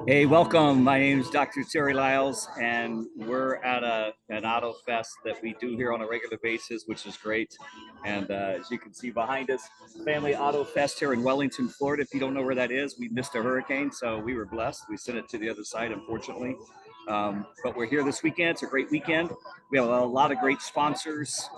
Hey, welcome. My name is Dr. Terry Lyles, and we're at an auto fest that we do here on a regular basis, which is great. And as you can see behind us, Family Auto Fest here in Wellington, Florida. If you don't know where that is, we missed a hurricane, so we were blessed. We sent it to the other side, unfortunately. But we're here this weekend. It's a great weekend. We have a lot of great sponsors,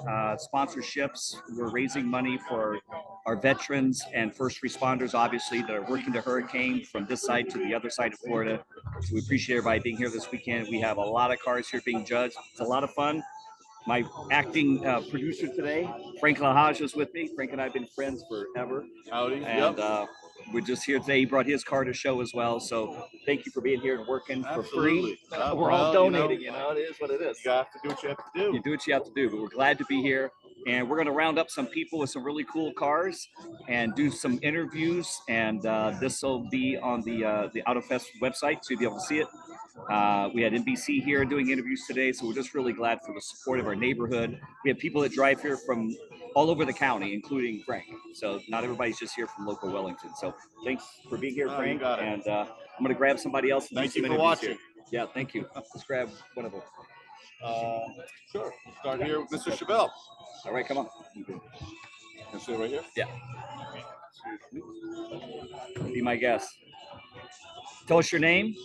sponsorships. We're raising money for our veterans and first responders, obviously, that are working the hurricane from this side to the other side of Florida. So we appreciate everybody being here this weekend. We have a lot of cars here being judged. It's a lot of fun. My acting producer today, Frank Lahaj, is with me. Frank and I have been friends forever. Howdy. And we're just here today. He brought his car to show as well. So thank you for being here and working for free. We're all donating, it is what it is. You have to do what you have to do. You do what you have to do, but we're glad to be here. And we're going to round up some people with some really cool cars and do some interviews. And this will be on the AutoFest website, so you'll be able to see it. We had NBC here doing interviews today, so we're just really glad for the support of our neighborhood. We have people that drive here from all over the county, including Frank. So not everybody's just here from local Wellington. So thanks for being here, Frank. And I'm going to grab somebody else. Thank you for watching. Yeah, thank you. Let's grab one of them. Sure. Start here with Mr. Chevelle. All right, come on. Can I sit right here? Yeah. Be my guest. Tell us your name.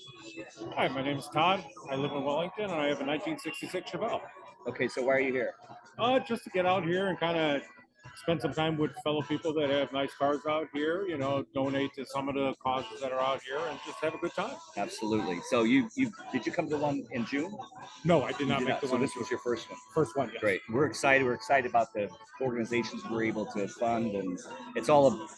Hi, my name is Todd. I live in Wellington, and I have a 1966 Chevelle. Okay, so why are you here? Just to get out here and kind of spend some time with fellow people that have nice cars out here, donate to some of the causes that are out here and just have a good time. Absolutely. So did you come to one in June? No, I did not make the one. So this was your first one? First one, yes. Great. We're excited. We're excited about the organizations we're able to fund, and it's all,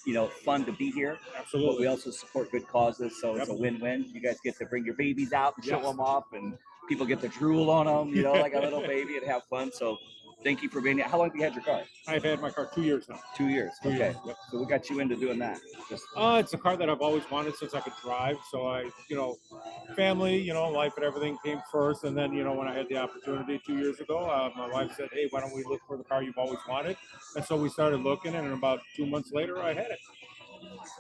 fun to be here. Absolutely. But we also support good causes, so It's a win-win. You guys get to bring your babies out and show them off, and people get to drool on them, like a little baby, and have fun. So thank you for being here. How long have you had your car? I've had my car 2 years now. 2 years. Okay. Years, yep. So what got you into doing that? It's a car that I've always wanted since I could drive. So I, family, life and everything came first. And then, when I had the opportunity 2 years ago, my wife said, hey, why don't we look for the car you've always wanted? And so we started looking, and about 2 months later, I had it.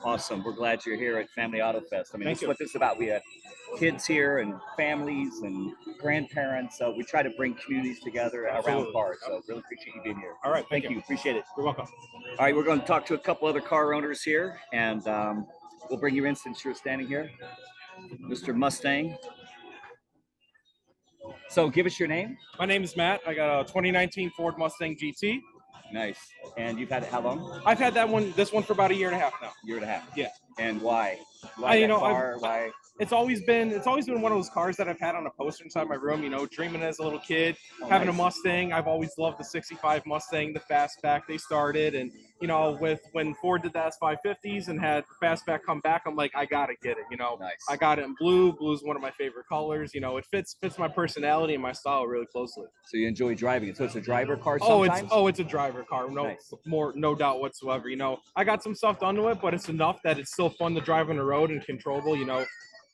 Awesome. We're glad you're here at Family Auto Fest. I mean, Thank this you. is what this is about. We have kids here and families and grandparents. So we try to bring communities together around cars. So really appreciate you being here. All right. Thank you. Appreciate it. You're welcome. All right. We're going to talk to a couple other car owners here, and we'll bring you in since you're standing here. Mr. Mustang. So give us your name. My name is Matt. I got a 2019 Ford Mustang GT. Nice. And you've had it how long? I've had this one for about a year and a half now. Year and a half. Yeah. And why? Why that car? Why? It's always been one of those cars that I've had on a poster inside my room, dreaming as a little kid, having a Mustang. I've always loved the 65 Mustang, the fastback they started. And, with when Ford did the S550s and had the fastback come back, I'm like, I got to get it, Nice. I got it in blue. Blue is one of my favorite colors. It fits my personality and my style really closely. So you enjoy driving it. So it's a driver car sometimes? It's a driver car. No doubt whatsoever. I got some stuff done to it, but it's enough that it's still fun to drive on the road and controllable.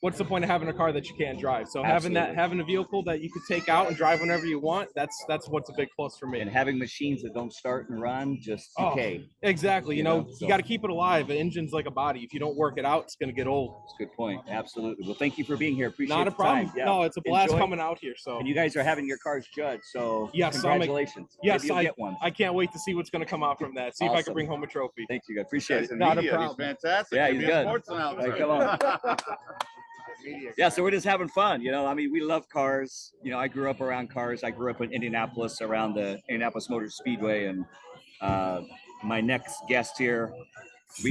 What's the point of having a car that you can't drive? So having a vehicle that you could take out and drive whenever you want, that's what's a big plus for me. And having machines that don't start and run just decay. Exactly. You got to keep it alive. An engine's like a body. If you don't work it out, it's going to get old. That's a good point. Absolutely. Well, thank you for being here. Appreciate Not a problem. Time. Yeah. No, it's a blast coming out here. So. And you guys are having your cars judged. So yes, congratulations. Yes, Maybe you'll get one. I can't wait to see what's going to come out from that. See if I can bring home a trophy. Thank you. Appreciate it. Not a problem. He's fantastic. Yeah, he's good. Sports announcer. Right, come on. Yeah, so we're just having fun. We love cars. I grew up around cars. I grew up in Indianapolis around the Indianapolis Motor Speedway. And my next guest here,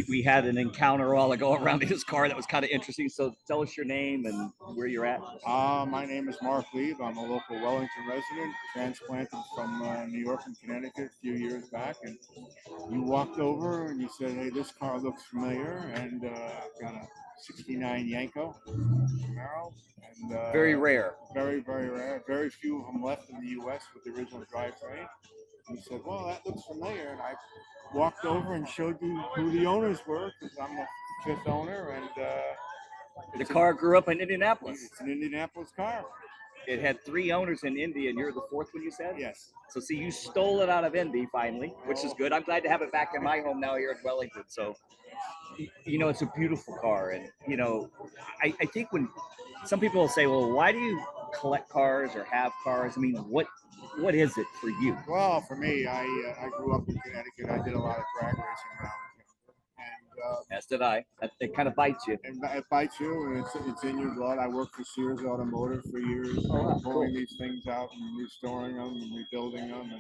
we had an encounter a while ago around his car that was kind of interesting. So tell us your name and where you're at. My name is Mark Leib. I'm a local Wellington resident, transplanted from New York and Connecticut a few years back. And you walked over and you said, hey, this car looks familiar. And I've got a 69 Yenko Camaro. And, very rare. Very, very rare. Very few of them left in the U.S. with the original drivetrain. And he said, well, that looks familiar. And I walked over and showed you who the owners were, because I'm the fifth owner. And the car grew up in Indianapolis. It's an Indianapolis car. It had 3 owners in Indy, and you're the 4th one, you said? Yes. So see, you stole it out of Indy finally, which is good. I'm glad to have it back in my home now here in Wellington. So you know, it's a beautiful car, and you know, I think when some people will say, well, why do you collect cars or have cars? I mean, what is it for you? Well, for me, I grew up in Connecticut. I did a lot of drag racing when I was young, As did I. It kind of bites you. and it bites you, and it's in your blood. I worked for Sears Automotive for years, wow, pulling these things out and restoring them and rebuilding them,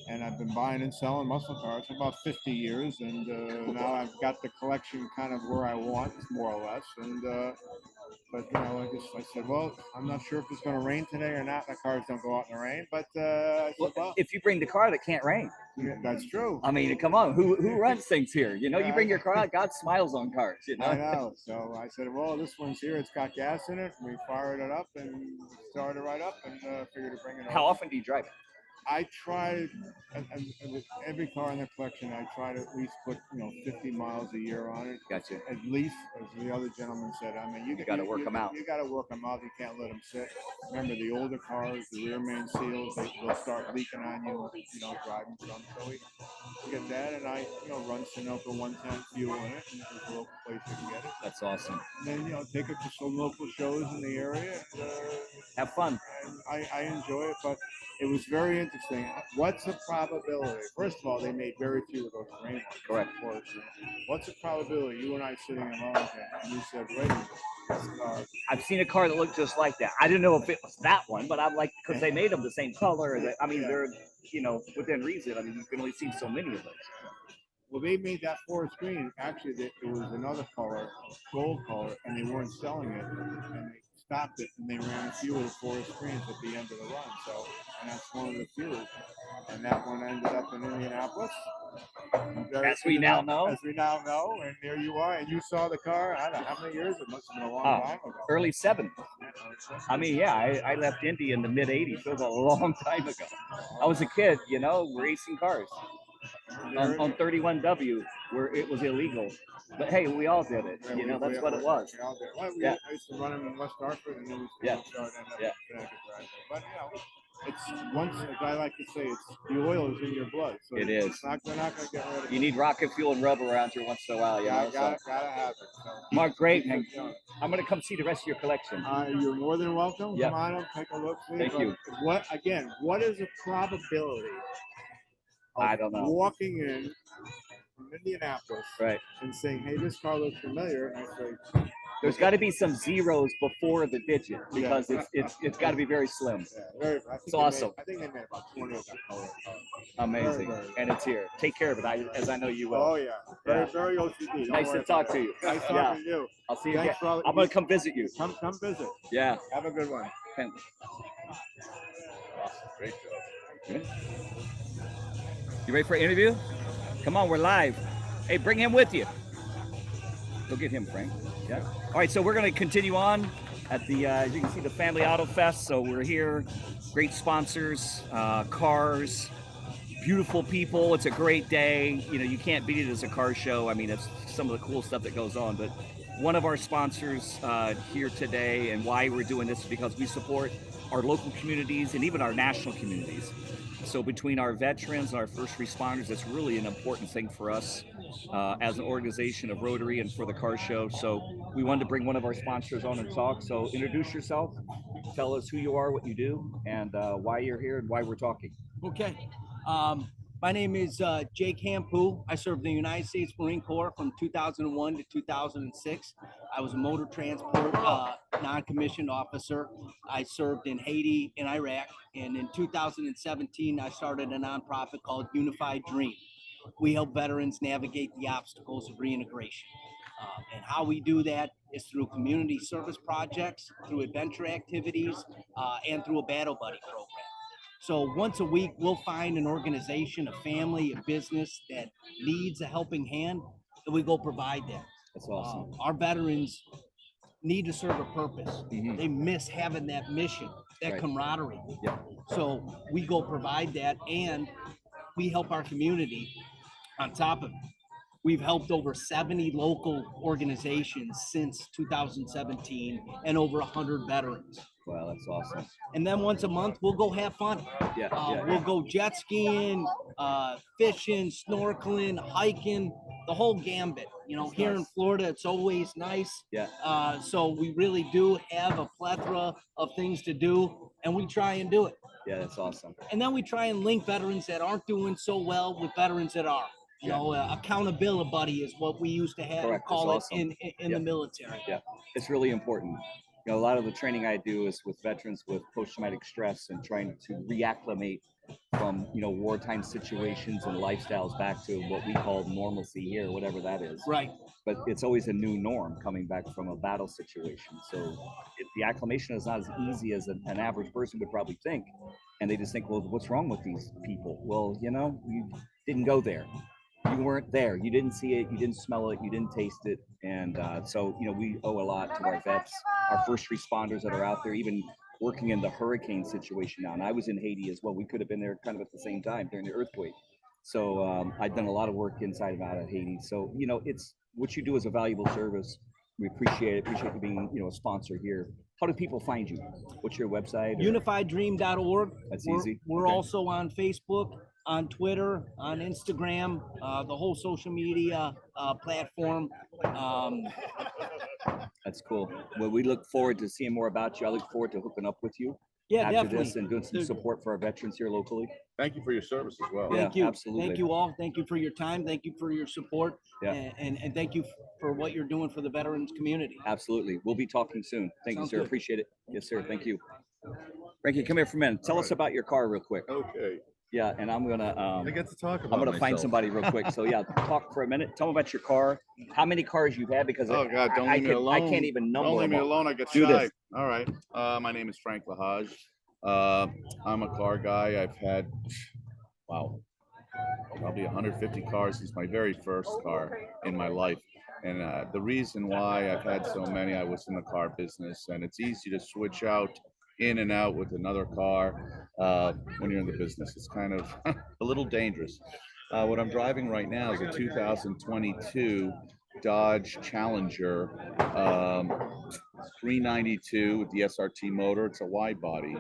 and I've been buying and selling muscle cars for about 50 years, and now I've got the collection kind of where I want, more or less, and. But you know, I said, well, I'm not sure if it's going to rain today or not. The cars don't go out in the rain, but I said, well, If you bring the car that can't rain, yeah, that's true. I mean, come on, who runs things here? You know, you Yeah, bring your car out, God smiles on cars. You I know. know. So I said, well, this one's here. It's got gas in it. We fired it up and started right up, and figured to bring it. How over. often do you drive it? I try, and with every car in the collection, I try to at least put 50 miles a year on it. Gotcha. At least, as the other gentleman said, I mean, You gotta work 'em out. You got to work them out. You can't let them sit. Remember, the older cars, the rear main seals, they'll start leaking on you. Driving some. So we get that, and I run Sunoco 110 fuel in it, and there's a local place you can get it. That's awesome. And then take it to some local shows in the area. And, Have fun. and I enjoy it, but it was very interesting. What's the probability? First of all, they made very few of those green ones. Correct. Of course. What's the probability? You and I sitting in Wellington, and you said, "Wait a minute, this car." I've seen a car that looked just like that. I didn't know if it was that one, but I'm like, because they made them the same color. I mean, they're within reason. I mean, you can only see so many of those. Well, they made that forest green. Actually, it was another color, gold color, and they weren't selling it, and they stopped it, and they ran a few of the forest greens at the end of the run. So, and that's one of the few. And that one ended up in Indianapolis. As we now know. As we now know, and there you are, and you saw the car. I don't know how many years. It must have been a long time ago. Early 70s. I mean, yeah, I left Indy in the mid 80s. It was a long time ago. I was a kid, racing cars on 31W where it was illegal. But hey, we all did it. That's what it was. I used to run them in West Hartford, and then we started ending up in Connecticut driving. But it's once, as I like to say, it's the oil is in your blood. So It is. They're not going to get rid of it. You need rocket fuel and rub around here once in a while. Gotta have it. So, Mark, great. And I'm going to come see the rest of your collection. you're more than welcome. Yep. Come on up, take a look. See. Thank you. What is the probability of I don't know. walking in from Indianapolis Right. and saying, "Hey, this car looks familiar," and I say, There's got to be some zeros before the digit because it's got to be very slim. It's awesome. I think they made about 20 of that color. Amazing. Very, very And it's here. Take care of it, as I know you will. Oh yeah, Yeah. very OCD. Don't Nice worry to talk about to it. you. Nice Yeah. talking to you. I'll see you Thanks again. for all- I'm going to come visit you. Come visit. Yeah. Have a good one. Awesome. Great job. You ready for an interview? Come on, we're live. Hey, bring him with you. Go get him, Frank. Yeah. All right, so we're going to continue on at the, as you can see, the Family Auto Fest. So we're here. Great sponsors, cars, beautiful people. It's a great day. You can't beat it as a car show. I mean, that's some of the cool stuff that goes on. But one of our sponsors here today, and why we're doing this is because we support our local communities and even our national communities. So between our veterans and our first responders, it's really an important thing for us as an organization of Rotary and for the car show. So we wanted to bring one of our sponsors on and talk. So introduce yourself, tell us who you are, what you do, and why you're here and why we're talking. Okay. My name is Jake Hampu. I served in the United States Marine Corps from 2001 to 2006. I was a motor transport non-commissioned officer. I served in Haiti and Iraq. And in 2017, I started a nonprofit called Unified Dream. We help veterans navigate the obstacles of reintegration. And how we do that is through community service projects, through adventure activities, and through a Battle Buddy program. So once a week, we'll find an organization, a family, a business that needs a helping hand, and we go provide that. That's awesome. Our veterans need to serve a purpose. Mhm. They miss having that mission, that Right. camaraderie. Yeah. So we go provide that, and we help our community on top of it. We've helped over 70 local organizations since 2017 and over 100 veterans. Wow, that's awesome. And then once a month, we'll go have fun. Yeah. We'll go jet skiing, fishing, snorkeling, hiking, the whole gambit. You know, It's here in nice. Florida, it's always nice. Yeah. So we really do have a plethora of things to do, and we try and do it. Yeah, that's awesome. And then we try and link veterans that aren't doing so well with veterans that are. You Yeah. know, accountability buddy is what we used to have Correct. call it That's awesome. in Yeah. the military. It's really important. You know, a lot of the training I do is with veterans with post-traumatic stress and trying to reacclimate from, you know, wartime situations and lifestyles back to what we call normalcy here, whatever that is. Right. But it's always a new norm coming back from a battle situation. So the acclimation is not as easy as an average person would probably think. And they just think, well, what's wrong with these people? Well, you know, you didn't go there. You weren't there. You didn't see it. You didn't smell it. You didn't taste it. And so, you know, we owe a lot to our vets, our first responders that are out there, even working in the hurricane situation now. And I was in Haiti as well. We could have been there kind of at the same time during the earthquake. So I've done a lot of work inside and out of Haiti. So, you know, it's what you do is a valuable service. We appreciate it. Appreciate you being, you know, a sponsor here. How do people find you? What's your website? or- UnifiedDream.org. That's We're- easy. We're Okay. also on Facebook, on Twitter, on Instagram, the whole social media platform. That's cool. Well, we look forward to seeing more about you. I look forward to hooking up with you Yeah, after definitely. this and doing some There- support for our veterans here locally. Thank you for your service as well. Yeah, Thank you. absolutely. Thank you all. Thank you for your time. Thank you for your support. Yeah. And thank you for what you're doing for the veterans community. Absolutely. We'll be talking soon. Thank you, Sounds sir. good. Appreciate it. Yes, sir. Thank you. Frankie, come here for a minute. Tell us about your car real quick. Okay. Yeah, and I'm gonna I get to talk about I'm gonna find myself. somebody real quick. So yeah, talk for a minute. Tell me about your car. How many cars you've had? Because Oh God, don't I leave me can- alone. I can't even number Don't leave them me all. alone. I get Do shy. this. All right. My name is Frank Lahaj. I'm a car guy. I've had, wow, probably 150 cars since my very first car in my life. And the reason why I've had so many, I was in the car business, and it's easy to switch out in and out with another car when you're in the business. It's kind of a little dangerous. What I'm driving right now is a 2022 Dodge Challenger 392 with the SRT motor. It's a wide body.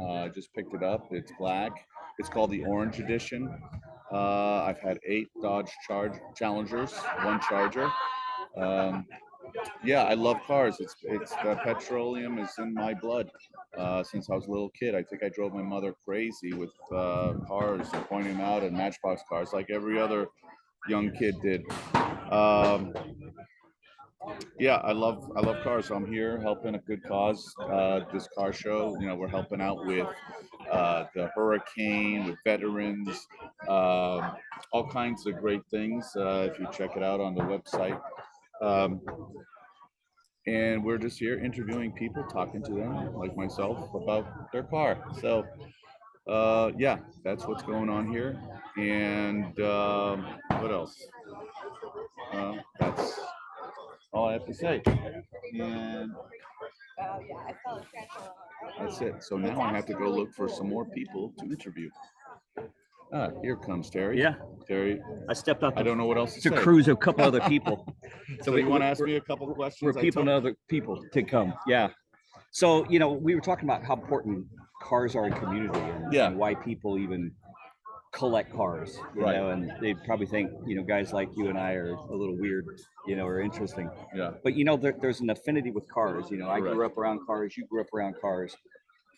I just picked it up. It's black. It's called the Orange Edition. I've had 8 Dodge Challengers, 1 Charger. Yeah, I love cars. It's the petroleum is in my blood since I was a little kid. I think I drove my mother crazy with cars and pointing them out and Matchbox cars like every other young kid did. Yeah, I love cars. So I'm here helping a good cause. This car show, you know, we're helping out with the hurricane, with veterans, all kinds of great things. If you check it out on the website. And we're just here interviewing people, talking to them, like myself, about their car. So, yeah, that's what's going on here. And what else? That's all I have to say. And that's it. So now I have to go look for some more people to interview. Ah, here comes Terry. Yeah, Terry, I stepped up I don't know what else to to say. cruise a couple other people. So you want to ask me a couple of questions? We're people and other people to come. Yeah. So, you know, we were talking about how important cars are in community and, Yeah. and why people even collect cars, you Right. know, and they probably think, you know, guys like you and I are a little weird, you know, or interesting. Yeah. But, you know, there's an affinity with cars. You know, I grew Correct. up around cars, you grew up around cars,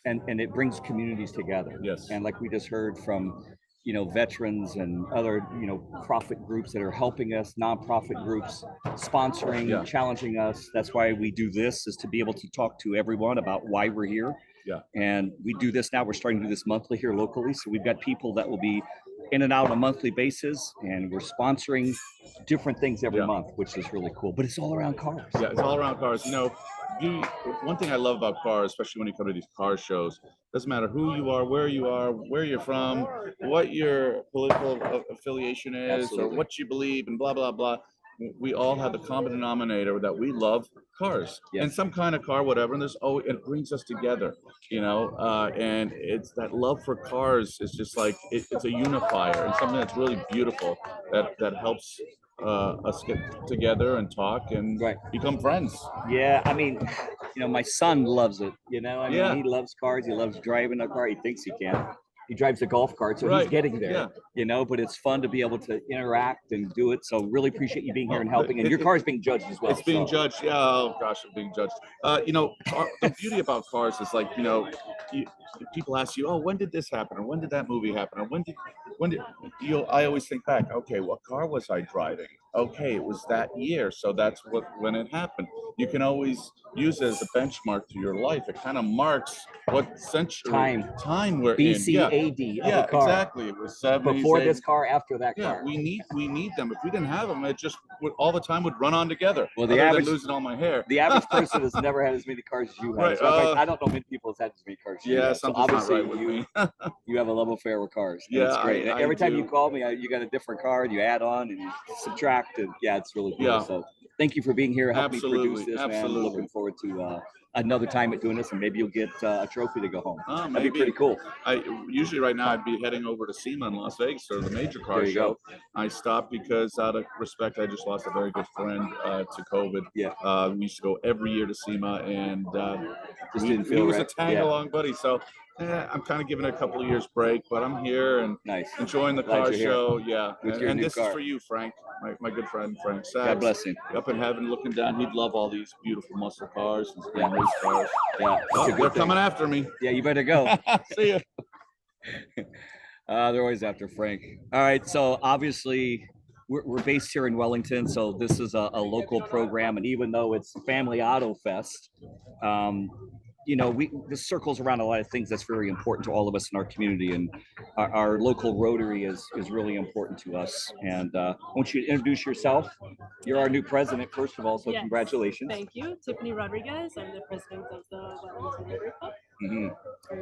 and it brings communities together. Yes. And like we just heard from, you know, veterans and other, you know, profit groups that are helping us, nonprofit groups, sponsoring, Yeah. challenging us. That's why we do this, is to be able to talk to everyone about why we're here. Yeah. And we do this now. We're starting to do this monthly here locally. So we've got people that will be in and out on a monthly basis, and we're sponsoring different things every Yeah. month, which is really cool. But it's all around cars. Yeah, it's all around cars. You know, one thing I love about cars, especially when you come to these car shows, doesn't matter who you are, where you're from, what your political affiliation is, Absolutely. or what you believe, and blah blah blah. We all have the common denominator that we love cars, Yeah. and some kind of car, whatever. And it brings us together, you know. And it's that love for cars is just like it's a unifier and something that's really beautiful that helps us get together and talk and Right. become friends. Yeah, I mean, you know, my son loves it. You know, I mean, Yeah. he loves cars. He loves driving a car. He thinks he can. he drives a golf cart, so he's Right, getting there. yeah. You know, but it's fun to be able to interact and do it. So really appreciate you being here and helping. And your car is being judged as well. It's being so. judged. Yeah. Oh gosh, it's being judged. The beauty about cars is like, people ask you, oh, when did this happen? Or when did that movie happen? Or when did I always think back, okay, what car was I driving? Okay, it was that year. So that's when it happened. You can always use it as a benchmark to your life. It kind of marks what century time we're in. BCAD of Yeah, a car. Exactly. It was 70s, Before 80s. this car, after that Yeah, car. we need them. If we didn't have them, it just all the time would run on together. Well, the other than average losing all my hair. The average person has never had as many cars as you have. Right, So in fact, I don't know many people has had as many cars as you Yeah, have. So something's not obviously right with me. you have a love affair with cars. And Yeah, it's great. I Every time do. you call me, you got a different car and you add on and you subtract. And yeah, it's really cool. Yeah. So thank you for being here. Help me produce Absolutely, this, man. absolutely. Looking forward to another time at doing this, and maybe you'll get a trophy to go home. That'd Maybe. be pretty cool. I usually right now I'd be heading over to SEMA in Las Vegas or the major car There you show. go. I stopped because out of respect, I just lost a very good friend to COVID. Yeah. We used to go every year to SEMA, and Just he didn't feel was right. a tag along buddy. So I'm kind of giving it a couple of years break, but I'm here and Nice. enjoying the Glad car you're here. show. Yeah, With your and new this car. is for you, Frank, my good friend Frank Sachs. God bless him. Up in heaven, looking down, he'd love all these beautiful muscle cars and Yeah. race cars. Yeah, Oh, it's a they're good thing. coming after me. Yeah, you better go. See ya. They're always after Frank. All right, so obviously we're based here in Wellington, so this is a local program, and even though it's Family Auto Fest, this circles around a lot of things that's very important to all of us in our community, and our local Rotary is really important to us. And I want you to introduce yourself. You're our new president, first of all, so Yes. Congratulations. Thank you. Tiffany Rodriguez. I'm the president of the Wellington Rotary Club. Mhm.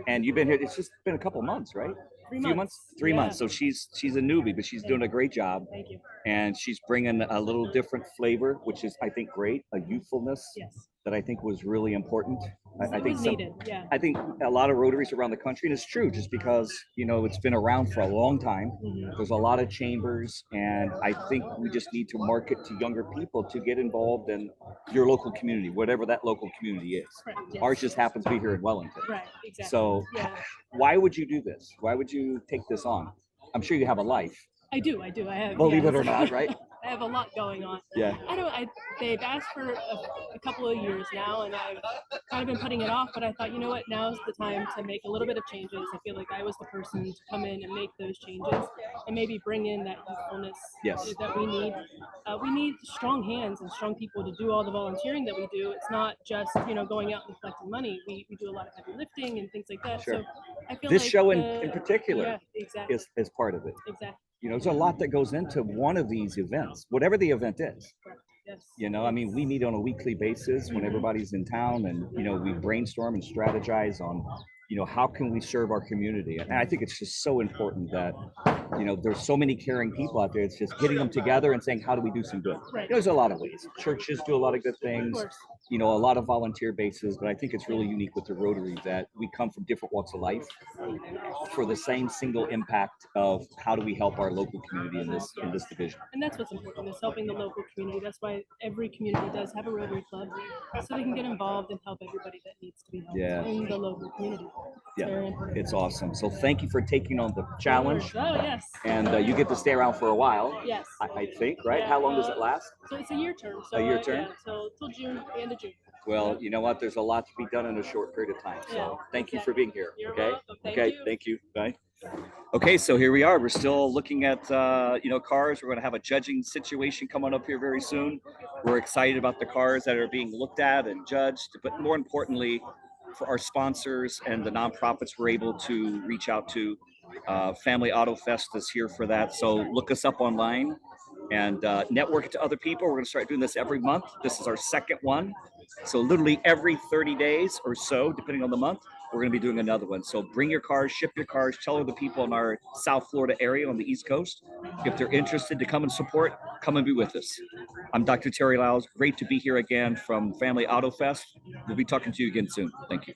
And you've been here. It's just been a couple months, right? 3 Few months. 3 Yeah. months. So she's a newbie, but she's doing a great job, Thank you. and she's bringing a little different flavor, which is I think great, a youthfulness Yes. that I think was really important. I It think was needed. Yeah. I think a lot of Rotaries around the country, and it's true, just because it's been around for a long time. Mhm. There's a lot of chambers, and I think we just need to market to younger people to get involved in your local community, whatever that local community is. Correct. Yes. Ours just happens to be here in Wellington. Right. Exactly. So Yeah. why would you do this? Why would you take this on? I'm sure you have a life, I do. I have. believe it yes. or not, right? I have a lot going on. Yeah. They've asked for a couple of years now, and I've kind of been putting it off, but I thought, you know what, now's the time to make a little bit of changes. I feel like I was the person to come in and make those changes and maybe bring in that youthfulness Yes. that we need. We need strong hands and strong people to do all the volunteering that we do. It's not just, going out and collecting money. We do a lot of heavy lifting and things like that. Sure. So I feel This like show in particular yeah, exactly. is part of it. Exactly. There's a lot that goes into one of these events, whatever the event is. Yes. We meet on a weekly basis when everybody's in town, and we brainstorm and strategize on how can we serve our community. And I think it's just so important that there's so many caring people out there. It's just getting them together and saying, how do we do some good? Right. There's a lot of ways. Churches do a lot of good Of things, course. a lot of volunteer bases, but I think it's really unique with the Rotary that we come from different walks of life for the same single impact of how do we help our local community in this division. And that's what's important, is helping the local community. That's why every community does have a Rotary Club, so they can get involved and help everybody that needs to be helped Yeah. in the local community. It's Yeah. very important. It's awesome. So thank you for taking on the challenge, Oh, yes. and you get to stay around for a while, Yes. I think, right? Yeah, How long does it last? So it's a year term. So, A year term? Yeah, so till June, the end of June. Well, you know what? There's a lot to be done in a short period of time. So Yeah, thank you for exactly. being here. You're Okay. welcome. Thank Okay. you. Thank you. Bye. Okay, so here we are. We're still looking at cars. We're going to have a judging situation coming up here very soon. We're excited about the cars that are being looked at and judged, but more importantly, for our sponsors and the nonprofits we're able to reach out to. Family Auto Fest is here for that. So look us up online and network it to other people. We're going to start doing this every month. This is our second one. So literally every 30 days or so, depending on the month, we're going to be doing another one. So bring your cars, ship your cars, tell other people in our South Florida area on the East Coast, if they're interested to come and support, come and be with us. I'm Dr. Terry Lyles. Great to be here again from Family Auto Fest. We'll be talking to you again soon. Thank you.